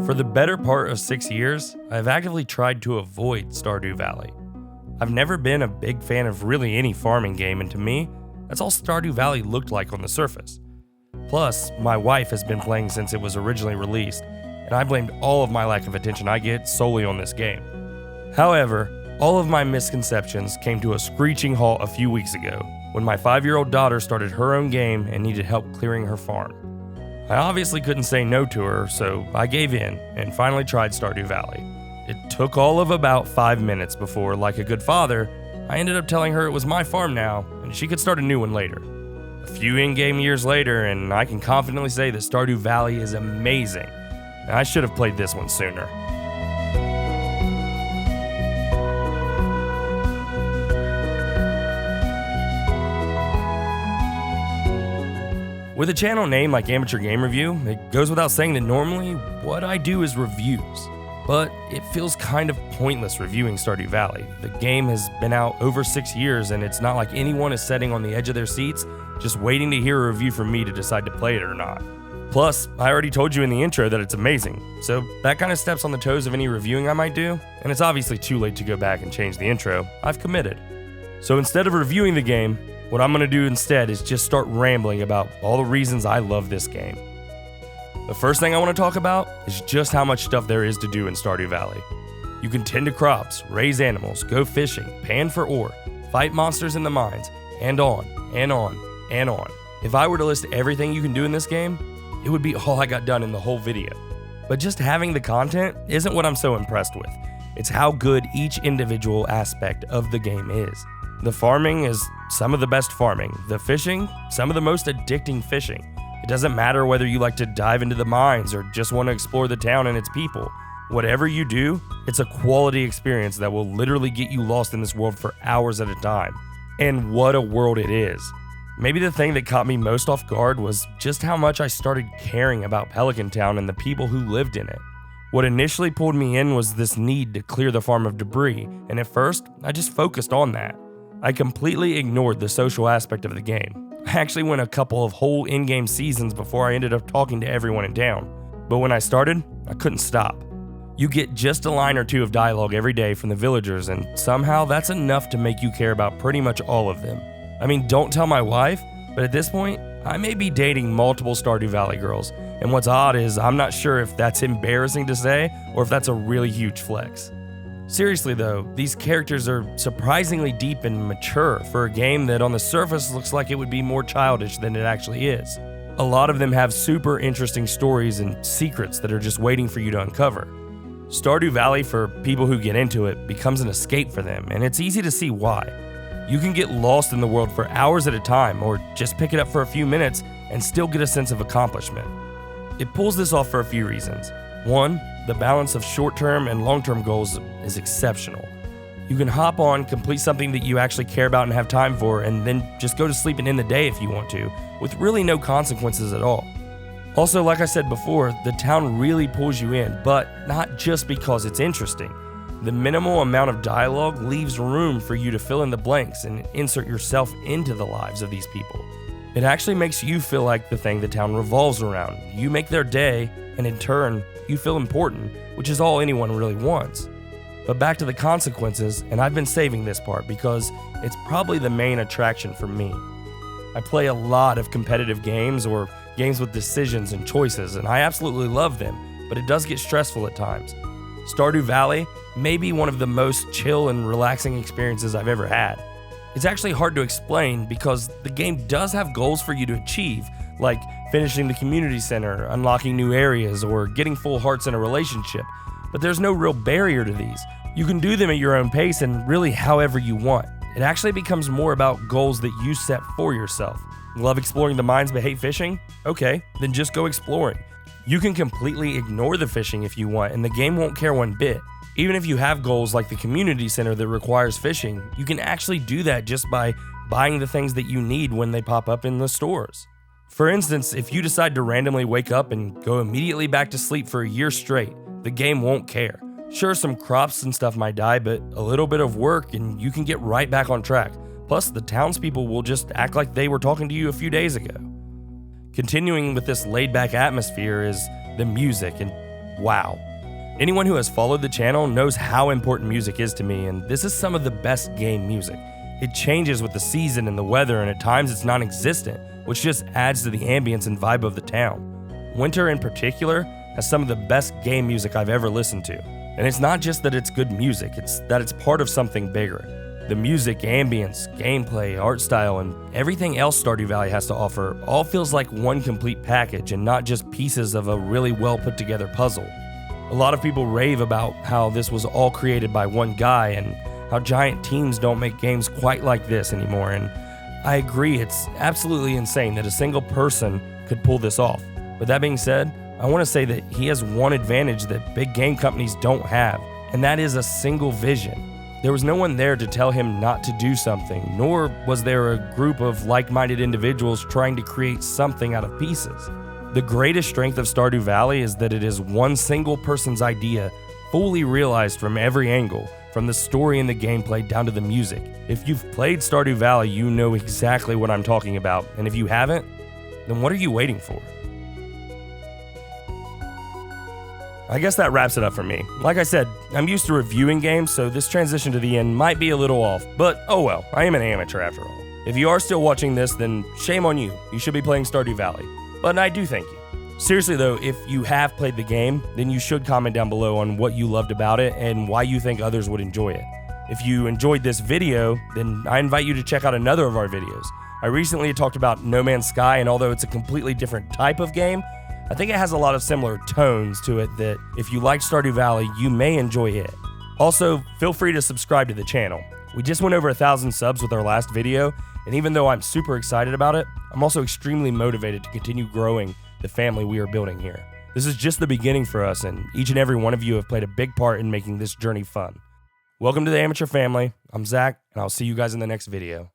For the better part of 6 years, I've actively tried to avoid Stardew Valley. I've never been a big fan of really any farming game, and to me, that's all Stardew Valley looked like on the surface. Plus, my wife has been playing since it was originally released, and I blamed all of my lack of attention I get solely on this game. However, all of my misconceptions came to a screeching halt a few weeks ago when my 5-year-old daughter started her own game and needed help clearing her farm. I obviously couldn't say no to her, so I gave in and finally tried Stardew Valley. It took all of about 5 minutes before, like a good father, I ended up telling her it was my farm now and she could start a new one later. A few in-game years later, and I can confidently say that Stardew Valley is amazing. I should have played this one sooner. With a channel name like Amateur Game Review, it goes without saying that normally what I do is reviews. But it feels kind of pointless reviewing Stardew Valley. The game has been out over 6 years, and it's not like anyone is sitting on the edge of their seats just waiting to hear a review from me to decide to play it or not. Plus, I already told you in the intro that it's amazing, so that kind of steps on the toes of any reviewing I might do, and it's obviously too late to go back and change the intro. I've committed. So instead of reviewing the game, what I'm going to do instead is just start rambling about all the reasons I love this game. The first thing I want to talk about is just how much stuff there is to do in Stardew Valley. You can tend to crops, raise animals, go fishing, pan for ore, fight monsters in the mines, and on, and on, and on. If I were to list everything you can do in this game, it would be all I got done in the whole video. But just having the content isn't what I'm so impressed with. It's how good each individual aspect of the game is. The farming is some of the best farming. The fishing, some of the most addicting fishing. It doesn't matter whether you like to dive into the mines or just want to explore the town and its people. Whatever you do, it's a quality experience that will literally get you lost in this world for hours at a time. And what a world it is. Maybe the thing that caught me most off guard was just how much I started caring about Pelican Town and the people who lived in it. What initially pulled me in was this need to clear the farm of debris, and at first, I just focused on that. I completely ignored the social aspect of the game. I actually went a couple of whole in-game seasons before I ended up talking to everyone in town. But when I started, I couldn't stop. You get just a line or two of dialogue every day from the villagers, and somehow that's enough to make you care about pretty much all of them. I mean, don't tell my wife, but at this point, I may be dating multiple Stardew Valley girls, and what's odd is I'm not sure if that's embarrassing to say or if that's a really huge flex. Seriously though, these characters are surprisingly deep and mature for a game that on the surface looks like it would be more childish than it actually is. A lot of them have super interesting stories and secrets that are just waiting for you to uncover. Stardew Valley, for people who get into it, becomes an escape for them, and it's easy to see why. You can get lost in the world for hours at a time, or just pick it up for a few minutes and still get a sense of accomplishment. It pulls this off for a few reasons. One, the balance of short-term and long-term goals is exceptional. You can hop on, complete something that you actually care about and have time for, and then just go to sleep and end the day if you want to, with really no consequences at all. Also, like I said before, the town really pulls you in, but not just because it's interesting. The minimal amount of dialogue leaves room for you to fill in the blanks and insert yourself into the lives of these people. It actually makes you feel like the thing the town revolves around. You make their day, and in turn, you feel important, which is all anyone really wants. But back to the consequences, and I've been saving this part because it's probably the main attraction for me. I play a lot of competitive games or games with decisions and choices, and I absolutely love them, but it does get stressful at times. Stardew Valley may be one of the most chill and relaxing experiences I've ever had. It's actually hard to explain because the game does have goals for you to achieve, like finishing the community center, unlocking new areas, or getting full hearts in a relationship, but there's no real barrier to these. You can do them at your own pace and really however you want. It actually becomes more about goals that you set for yourself. Love exploring the mines but hate fishing? Okay, then just go exploring. You can completely ignore the fishing if you want, and the game won't care one bit. Even if you have goals like the community center that requires fishing, you can actually do that just by buying the things that you need when they pop up in the stores. For instance, if you decide to randomly wake up and go immediately back to sleep for a year straight, the game won't care. Sure, some crops and stuff might die, but a little bit of work and you can get right back on track. Plus, the townspeople will just act like they were talking to you a few days ago. Continuing with this laid-back atmosphere is the music, and wow. Anyone who has followed the channel knows how important music is to me, and this is some of the best game music. It changes with the season and the weather, and at times it's non-existent, which just adds to the ambience and vibe of the town. Winter in particular has some of the best game music I've ever listened to. And it's not just that it's good music, it's that it's part of something bigger. The music, ambience, gameplay, art style, and everything else Stardew Valley has to offer all feels like one complete package and not just pieces of a really well put together puzzle. A lot of people rave about how this was all created by one guy and how giant teams don't make games quite like this anymore, and I agree, it's absolutely insane that a single person could pull this off. But that being said, I want to say that he has one advantage that big game companies don't have, and that is a single vision. There was no one there to tell him not to do something, nor was there a group of like-minded individuals trying to create something out of pieces. The greatest strength of Stardew Valley is that it is one single person's idea, fully realized from every angle, from the story and the gameplay down to the music. If you've played Stardew Valley, you know exactly what I'm talking about, and if you haven't, then what are you waiting for? I guess that wraps it up for me. Like I said, I'm used to reviewing games, so this transition to the end might be a little off, but oh well, I am an amateur after all. If you are still watching this, then shame on you. You should be playing Stardew Valley. But I do thank you. Seriously though, if you have played the game, then you should comment down below on what you loved about it and why you think others would enjoy it. If you enjoyed this video, then I invite you to check out another of our videos. I recently talked about No Man's Sky, and although it's a completely different type of game, I think it has a lot of similar tones to it that if you like Stardew Valley, you may enjoy it. Also, feel free to subscribe to the channel. We just went over 1,000 subs with our last video, and even though I'm super excited about it, I'm also extremely motivated to continue growing the family we are building here. This is just the beginning for us, and each and every one of you have played a big part in making this journey fun. Welcome to the Amateur Family. I'm Zach, and I'll see you guys in the next video.